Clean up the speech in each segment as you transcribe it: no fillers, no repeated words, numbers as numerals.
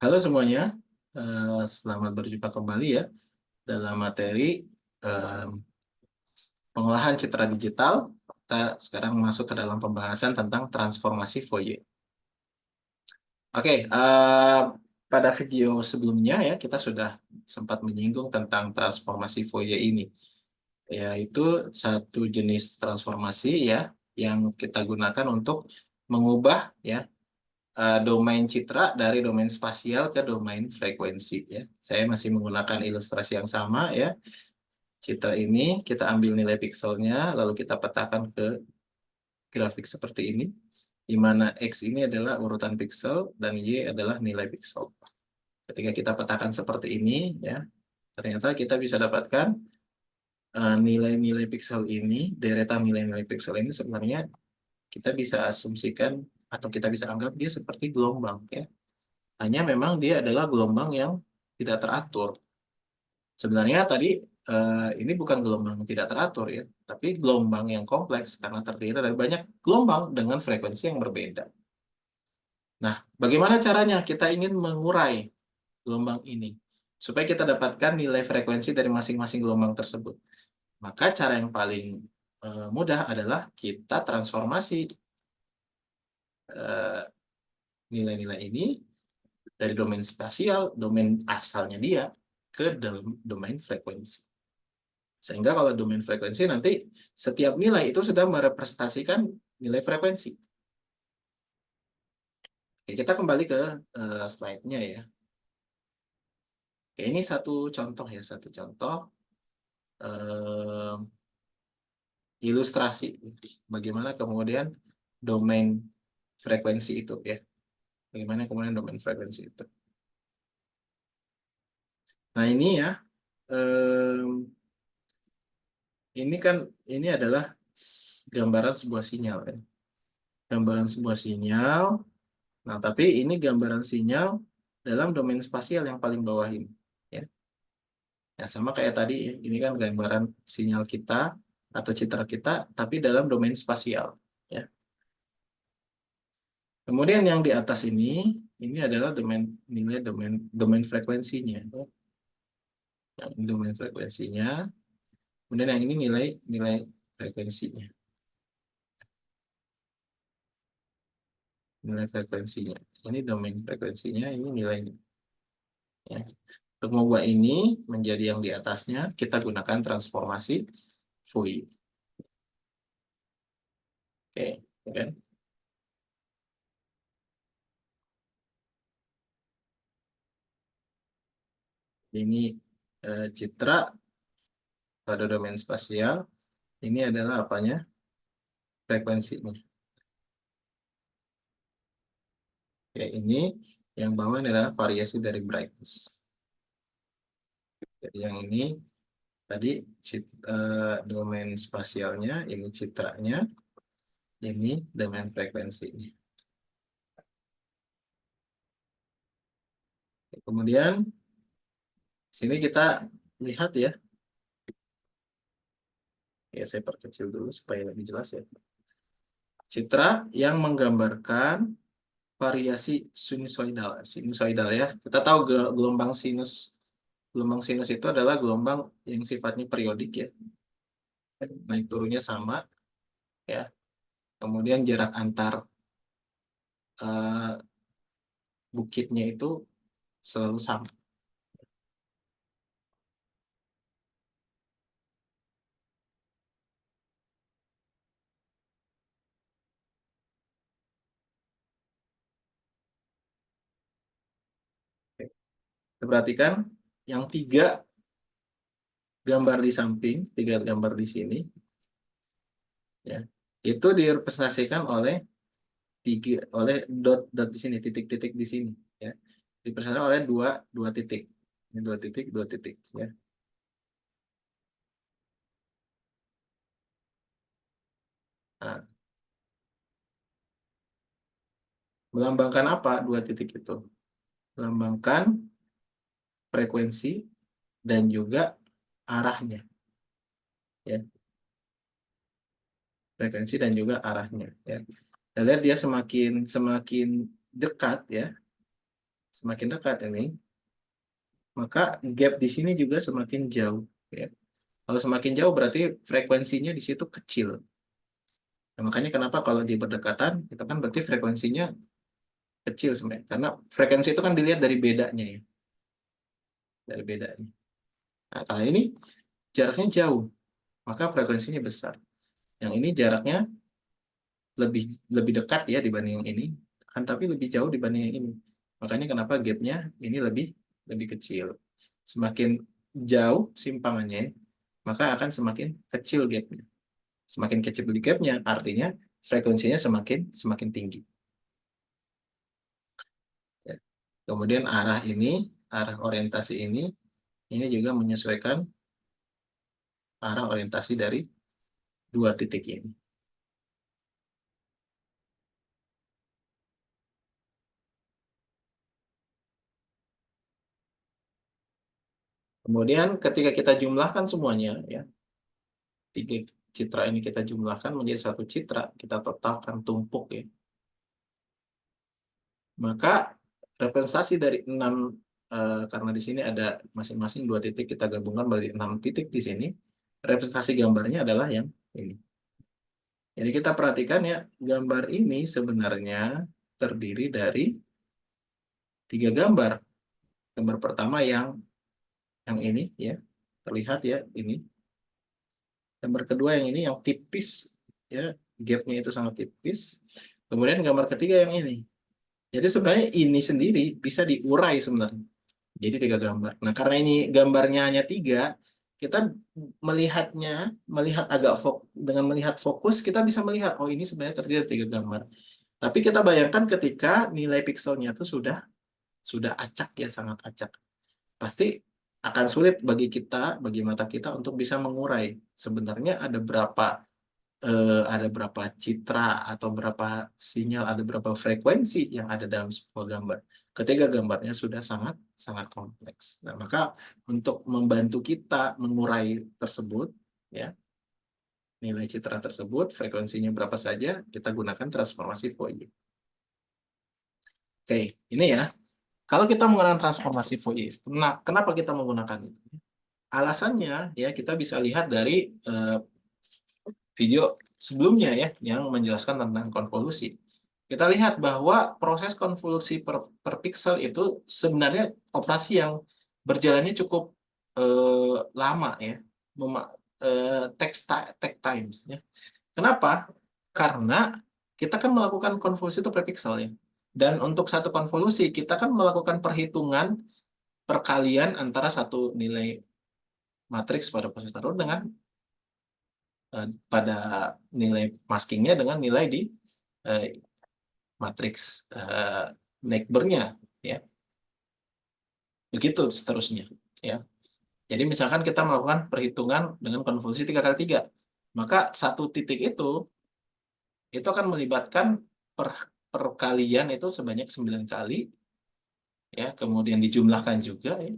Halo semuanya, selamat berjumpa kembali ya dalam materi eh, pengolahan citra digital. Kita sekarang masuk ke dalam pembahasan tentang transformasi Fourier. Oke, pada video sebelumnya ya kita sudah sempat menyinggung tentang transformasi Fourier ini, yaitu satu jenis transformasi ya yang kita gunakan untuk mengubah ya domain citra dari domain spasial ke domain frekuensi ya. Saya masih menggunakan ilustrasi yang sama ya. Citra ini kita ambil nilai pikselnya lalu kita petakan ke grafik seperti ini, di mana X ini adalah urutan piksel dan Y adalah nilai piksel. Ketika kita petakan seperti ini ya, ternyata kita bisa dapatkan nilai-nilai piksel ini, deretan nilai-nilai piksel ini sebenarnya kita bisa asumsikan atau kita bisa anggap dia seperti gelombang ya. Hanya memang dia adalah gelombang yang tidak teratur. Sebenarnya tadi ini bukan gelombang tidak teratur ya, tapi gelombang yang kompleks karena terdiri dari banyak gelombang dengan frekuensi yang berbeda. Nah, bagaimana caranya kita ingin mengurai gelombang ini supaya kita dapatkan nilai frekuensi dari masing-masing gelombang tersebut? Maka cara yang paling mudah adalah kita transformasi nilai-nilai ini dari domain spasial, domain asalnya dia, ke dalam domain frekuensi. Sehingga kalau domain frekuensi nanti setiap nilai itu sudah merepresentasikan nilai frekuensi. Oke, kita kembali ke slide-nya ya. Oke, ini satu contoh ya, satu contoh eh, ilustrasi bagaimana kemudian domain frekuensi itu ya. Bagaimana kemudian domain frekuensi itu. Nah ini ya, ini kan ini adalah gambaran sebuah sinyal ya. Gambaran sebuah sinyal. Nah, tapi ini gambaran sinyal dalam domain spasial yang paling bawah ini. Ya, ya sama kayak tadi, ini kan gambaran sinyal kita atau citra kita, tapi dalam domain spasial. Ya. Kemudian yang di atas ini adalah nilai domain frekuensinya. Yang ini domain frekuensinya. Kemudian yang ini nilai frekuensinya. Nilai frekuensinya. Ini domain frekuensinya, ini nilainya. Ya. Untuk mengubah ini menjadi yang di atasnya, kita gunakan transformasi Fourier. Oke, kan? Ini citra pada domain spasial. Ini adalah apanya? Frekuensinya. Oke, ini yang bawah adalah variasi dari brightness. Jadi yang ini tadi domain spasialnya, ini citranya, ini domain frekuensinya. Kemudian sini kita lihat ya. Ya, saya perkecil dulu supaya lebih jelas ya. Citra yang menggambarkan variasi sinusoidal. Sinusoidal ya. Kita tahu gelombang sinus. Gelombang sinus itu adalah gelombang yang sifatnya periodik ya. Naik turunnya sama ya. Kemudian jarak antar uh, bukitnya itu selalu sama. Kita perhatikan yang gambar di samping, tiga gambar di sini, ya, itu direpresentasikan oleh dot di sini, titik-titik di sini, ya, direpresentasikan oleh dua titik, ini dua titik, ya. Nah, melambangkan apa dua titik itu? Melambangkan frekuensi dan juga arahnya, ya, frekuensi dan juga arahnya, ya. Kita lihat dia semakin dekat ya, semakin dekat ini, maka gap di sini juga semakin jauh. Ya. Kalau semakin jauh berarti frekuensinya di situ kecil. Nah, makanya kenapa kalau di berdekatan, itu kan berarti frekuensinya kecil sebenarnya. Karena frekuensi itu kan dilihat dari bedanya ya. Dari bedanya. Nah, kalau ini jaraknya jauh, maka frekuensinya besar. Yang ini jaraknya lebih lebih dekat ya dibanding yang ini, kan tapi lebih jauh dibanding yang ini. Makanya kenapa gapnya ini lebih lebih kecil. Semakin jauh simpangannya, maka akan semakin kecil gapnya. Semakin kecil gapnya, artinya frekuensinya semakin semakin tinggi. Ya. Kemudian arah orientasi ini juga menyesuaikan arah orientasi dari dua titik ini. Kemudian ketika kita jumlahkan semuanya, ya, tiga citra ini kita jumlahkan menjadi satu citra, kita totalkan tumpuk ya. Maka representasi dari 6, karena di sini ada masing-masing 2 titik, kita gabungkan berarti 6 titik di sini. Representasi gambarnya adalah yang ini. Jadi kita perhatikan ya, gambar ini sebenarnya terdiri dari 3 gambar. Gambar pertama yang ini ya, terlihat ya ini. Gambar kedua yang ini yang tipis ya, gapnya itu sangat tipis. Kemudian gambar ketiga yang ini. Jadi sebenarnya ini sendiri bisa diurai sebenarnya. Jadi 3 gambar. Nah karena ini gambarnya hanya 3, kita melihat agak dengan melihat fokus kita bisa melihat oh ini sebenarnya terdiri dari 3 gambar. Tapi kita bayangkan ketika nilai pikselnya itu sudah acak ya, sangat acak. Pasti akan sulit bagi kita, bagi mata kita untuk bisa mengurai sebenarnya ada berapa citra atau berapa sinyal, ada berapa frekuensi yang ada dalam sebuah gambar. Ketika gambarnya sudah sangat sangat kompleks. Nah, maka untuk membantu kita mengurai tersebut, ya, nilai citra tersebut, frekuensinya berapa saja, kita gunakan transformasi Fourier. Oke, ini ya. Kalau kita menggunakan transformasi Fourier, nah, kenapa kita menggunakan itu? Alasannya ya kita bisa lihat dari video sebelumnya ya yang menjelaskan tentang konvolusi. Kita lihat bahwa proses konvolusi per pixel itu sebenarnya operasi yang berjalannya cukup lama ya, take times ya. Kenapa? Karena kita kan melakukan konvolusi itu per pixel ya. Dan untuk satu konvolusi kita kan melakukan perhitungan perkalian antara satu nilai matriks pada proses tertentu dengan pada nilai maskingnya dengan nilai di matriks neighbor-nya ya. Begitu seterusnya ya. Jadi misalkan kita melakukan perhitungan dengan konvolusi 3x3, maka satu titik itu akan melibatkan perkalian itu sebanyak 9 kali ya, kemudian dijumlahkan juga ya,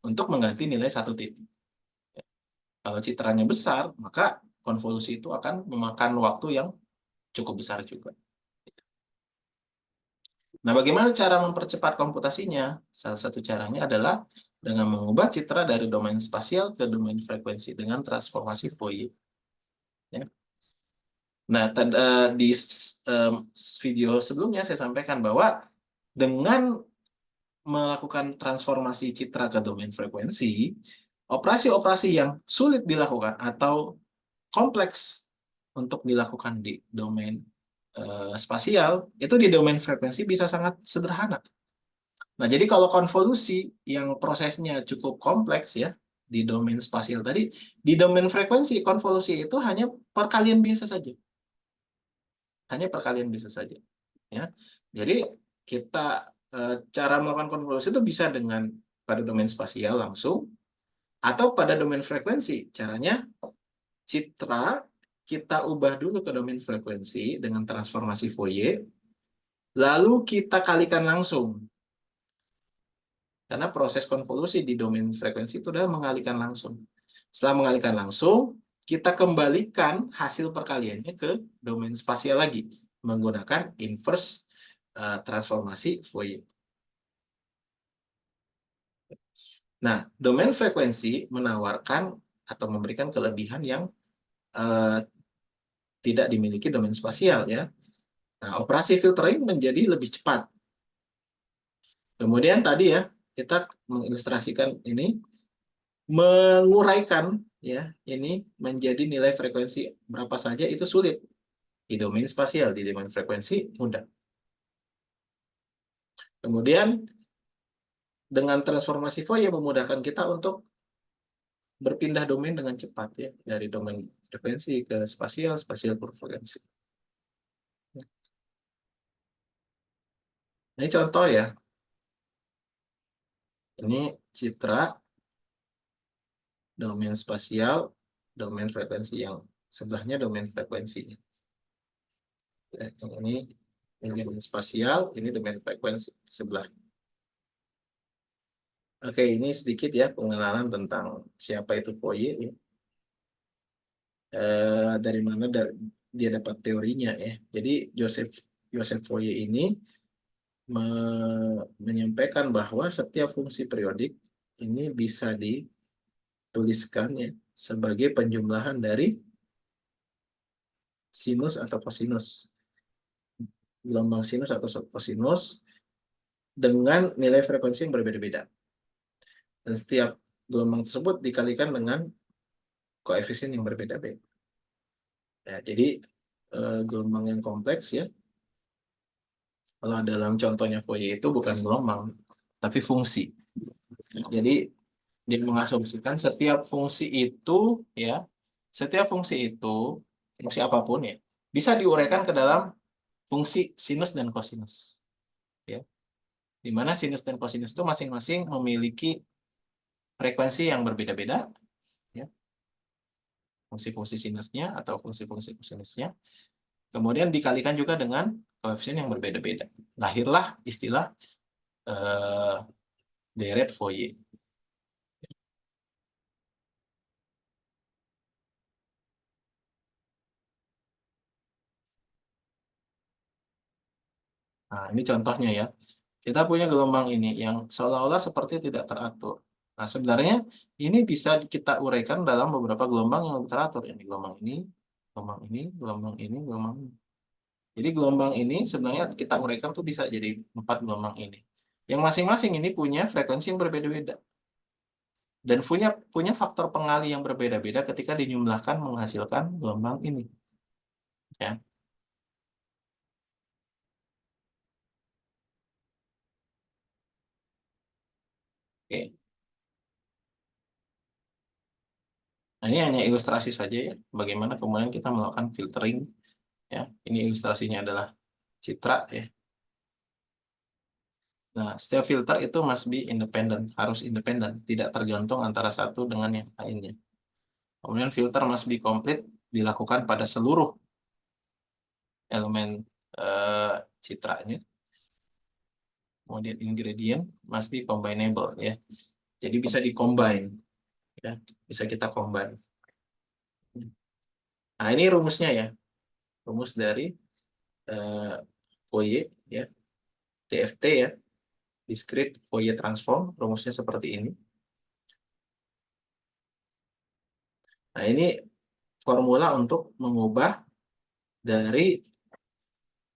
untuk mengganti nilai satu titik. Ya. Kalau citranya besar, maka konvolusi itu akan memakan waktu yang cukup besar juga. Nah, bagaimana cara mempercepat komputasinya? Salah satu caranya adalah dengan mengubah citra dari domain spasial ke domain frekuensi dengan transformasi Fourier. Ya. Nah, di video sebelumnya saya sampaikan bahwa dengan melakukan transformasi citra ke domain frekuensi, operasi-operasi yang sulit dilakukan atau kompleks untuk dilakukan di domain spasial, itu di domain frekuensi bisa sangat sederhana. Nah, jadi kalau konvolusi yang prosesnya cukup kompleks ya, di domain spasial tadi, di domain frekuensi, konvolusi itu hanya perkalian biasa saja. Hanya perkalian biasa saja. Ya. Jadi, kita cara melakukan konvolusi itu bisa dengan pada domain spasial langsung, atau pada domain frekuensi. Caranya, citra kita ubah dulu ke domain frekuensi dengan transformasi Fourier, lalu kita kalikan langsung. Karena proses konvolusi di domain frekuensi itu adalah mengalihkan langsung. Setelah mengalihkan langsung, kita kembalikan hasil perkaliannya ke domain spasial lagi menggunakan inverse transformasi Fourier. Nah, domain frekuensi menawarkan atau memberikan kelebihan yang tidak dimiliki domain spasial ya. Nah, operasi filtering menjadi lebih cepat. Kemudian tadi ya, kita mengilustrasikan ini, menguraikan ya ini menjadi nilai frekuensi berapa saja itu sulit. Di domain spasial, di domain frekuensi mudah. Kemudian dengan transformasi Fourier memudahkan kita untuk berpindah domain dengan cepat ya, dari domain frekuensi ke spasial, spasial ke frekuensi. Ini contoh ya. Ini citra domain spasial, domain frekuensi yang sebelahnya domain frekuensinya. Ini domain spasial, ini domain frekuensi sebelah. Oke, ini sedikit ya pengenalan tentang siapa itu Fourier ya. Dari mana dia dapat teorinya ya. Jadi Joseph Fourier ini menyampaikan bahwa setiap fungsi periodik ini bisa dituliskan ya sebagai penjumlahan dari sinus atau kosinus, gelombang sinus atau kosinus dengan nilai frekuensi yang berbeda-beda. Dan setiap gelombang tersebut dikalikan dengan koefisien yang berbeda-beda. Ya, jadi gelombang yang kompleks ya, kalau dalam contohnya Fourier itu bukan gelombang, tapi fungsi. Jadi dia mengasumsikan setiap fungsi itu, fungsi apapun ya, bisa diuraikan ke dalam fungsi sinus dan kosinus. Ya, di mana sinus dan kosinus itu masing-masing memiliki frekuensi yang berbeda-beda, ya, fungsi-fungsi sinusnya atau fungsi-fungsi kosinusnya. Kemudian dikalikan juga dengan koefisien yang berbeda-beda. Lahirlah istilah deret Fourier. Nah, ini contohnya ya. Kita punya gelombang ini yang seolah-olah seperti tidak teratur. Nah, sebenarnya ini bisa kita uraikan dalam beberapa gelombang yang lebih teratur. Ini gelombang ini, gelombang ini, gelombang ini, gelombang ini. Jadi gelombang ini sebenarnya kita uraikan tuh bisa jadi 4 gelombang ini. Yang masing-masing ini punya frekuensi yang berbeda-beda. Dan punya faktor pengali yang berbeda-beda ketika dijumlahkan menghasilkan gelombang ini. Ya. Oke. Nah, ini hanya ilustrasi saja ya, bagaimana kemudian kita melakukan filtering. Ya, ini ilustrasinya adalah citra ya. Nah, setiap filter itu must be independent, harus independen, tidak tergantung antara satu dengan yang lainnya. Kemudian filter must be complete, dilakukan pada seluruh elemen citranya. Kemudian ingredient must be combinable ya. Jadi bisa di-combine ya, bisa kita combine. Nah, ini rumusnya ya. Rumus dari Fourier ya. DFT ya. Discrete Fourier transform, rumusnya seperti ini. Nah, ini formula untuk mengubah dari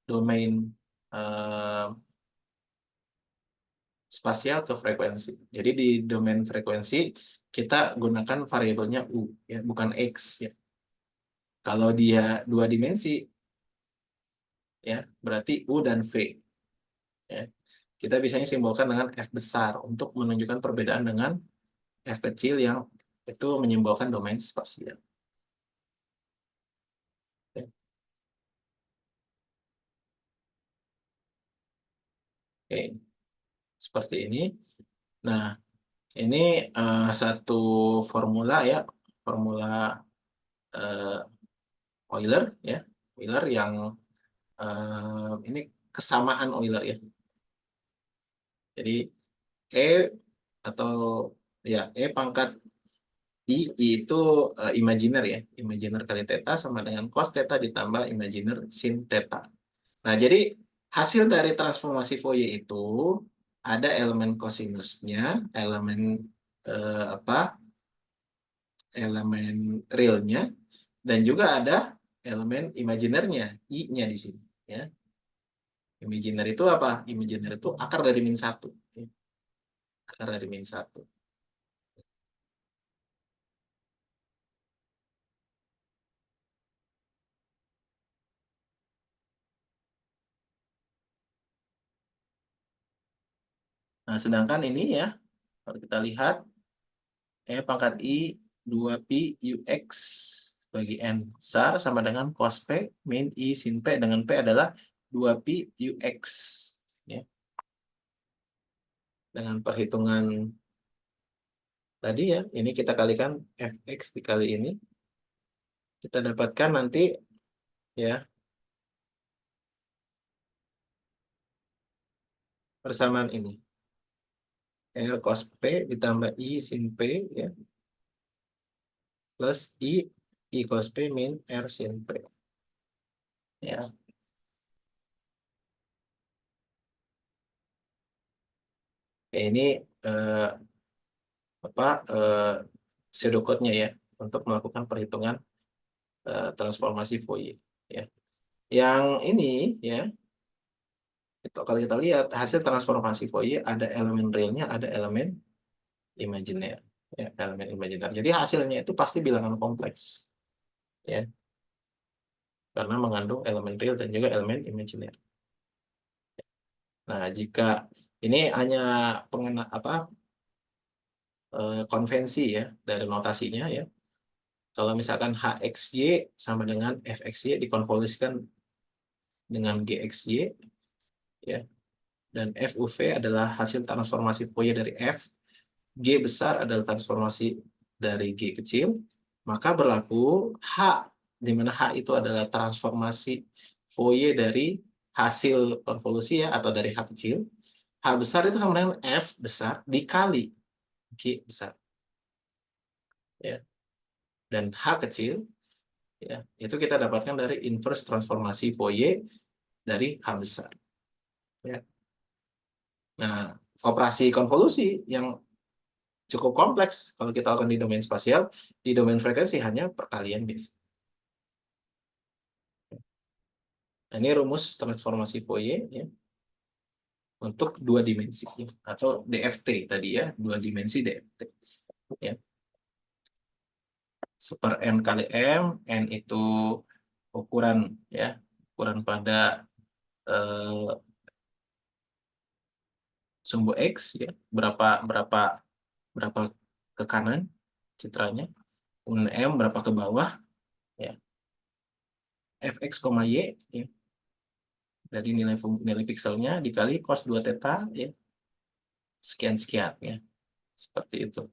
domain spasial ke frekuensi. Jadi di domain frekuensi kita gunakan variabelnya U ya, bukan X ya. Kalau dia 2 dimensi ya, berarti U dan V ya. Kita biasanya simbolkan dengan F besar untuk menunjukkan perbedaan dengan F kecil yang itu menyimbolkan domain spasial. Ya. Oke, seperti ini. Nah, ini satu formula ya, formula Euler ya, Euler yang ini kesamaan Euler ya. Jadi E atau ya E pangkat I itu imajiner ya, imajiner kali theta sama dengan cos theta ditambah imajiner sin theta. Nah, jadi hasil dari transformasi Fourier itu ada elemen kosinusnya, elemen apa? Elemen realnya, dan juga ada elemen imajinernya, i-nya di sini. Ya. Imajiner itu apa? Imajiner itu akar dari min satu. Ya. Akar dari min satu. Nah, sedangkan ini ya, kalau kita lihat, pangkat I 2pi UX bagi N besar sama dengan cos P min I sin P dengan P adalah 2pi UX. Ya. Dengan perhitungan tadi ya, ini kita kalikan Fx dikali ini, kita dapatkan nanti ya persamaan ini. R cos P ditambah I sin P ya, plus I cos P min R sin P. Ya. Ini eh, apa pseudocode-nya ya untuk melakukan perhitungan transformasi Fourier. Ya. Yang ini ya, itu kalau kita lihat hasil transformasi Fourier ada elemen realnya, ada elemen imajiner. Ya, elemen imajiner. Jadi hasilnya itu pasti bilangan kompleks. Ya, karena mengandung elemen real dan juga elemen imajiner. Nah, jika ini hanya pengena apa konvensi ya dari notasinya ya. Kalau misalkan HXY sama dengan FXY dikonvolusikan dengan GXY ya, dan FUV adalah hasil transformasi Fourier dari F, G besar adalah transformasi dari G kecil, maka berlaku H, di mana H itu adalah transformasi Fourier dari hasil konvolusi ya, atau dari H kecil. H besar itu sama dengan F besar dikali G besar. Ya. Dan H kecil, ya, itu kita dapatkan dari inverse transformasi Fourier dari H besar. Ya. Nah, operasi konvolusi yang cukup kompleks kalau kita lakukan di domain spasial, di domain frekuensi hanya perkalian biasa. Nah, ini rumus transformasi Fourier ya, untuk dua dimensi ya, atau DFT tadi ya, dua dimensi DFT ya. Super n kali m, n itu ukuran ya, ukuran pada sumbu x ya, berapa berapa berapa ke kanan citranya, kemudian m berapa ke bawah ya, fx, y ya, dari nilai pikselnya dikali cos 2 theta ya, sekian sekian ya, seperti itu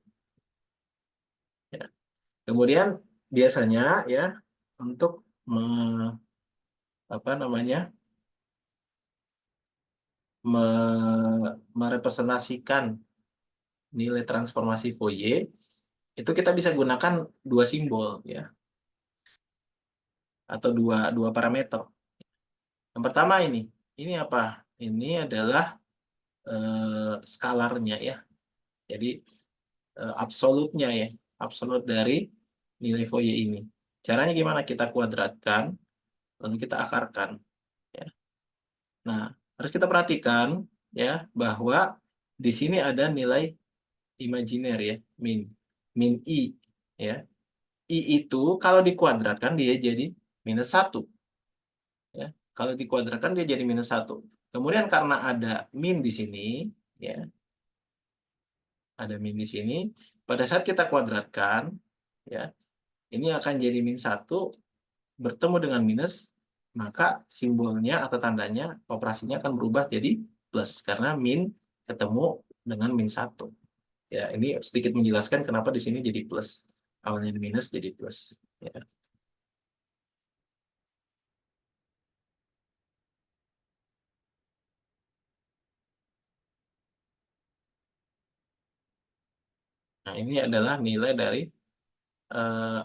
ya. Kemudian biasanya ya untuk me, apa namanya me, merepresentasikan nilai transformasi Fourier itu kita bisa gunakan dua simbol ya, atau dua parameter. Yang pertama ini apa? Ini adalah skalarnya ya. Jadi absolutnya ya, absolut dari nilai Fourier ini. Caranya gimana? Kita kuadratkan, lalu kita akarkan. Ya. Nah, harus kita perhatikan ya bahwa di sini ada nilai imajiner ya, min i ya. I itu kalau dikuadratkan dia jadi minus 1. Ya. Kalau dikuadratkan dia jadi minus 1. Kemudian karena ada min di sini, ya, ada min di sini, pada saat kita kuadratkan, ya, ini akan jadi min 1 bertemu dengan minus, maka simbolnya atau tandanya operasinya akan berubah jadi plus karena min ketemu dengan min 1. Ya, ini sedikit menjelaskan kenapa di sini jadi plus. Awalnya minus jadi plus. Ya. Nah, ini adalah nilai dari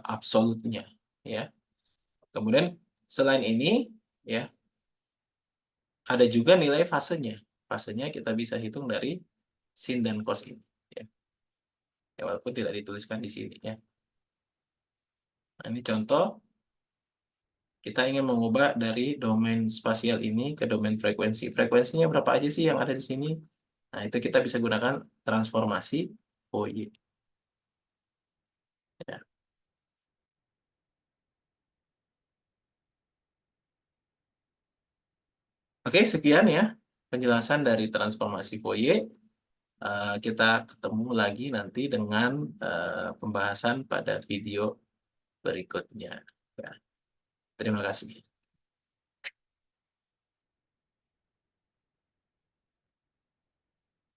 absolutnya. Ya. Kemudian selain ini, ya, ada juga nilai fasenya. Fasenya kita bisa hitung dari sin dan cos ini. Ya. Ya, walaupun tidak dituliskan di sini ya. Nah, ini contoh kita ingin mengubah dari domain spasial ini ke domain frekuensi. Frekuensinya berapa aja sih yang ada di sini? Nah, itu kita bisa gunakan transformasi Fourier. Ya. Oke, sekian ya penjelasan dari transformasi Fourier. Kita ketemu lagi nanti dengan pembahasan pada video berikutnya. Ya, terima kasih.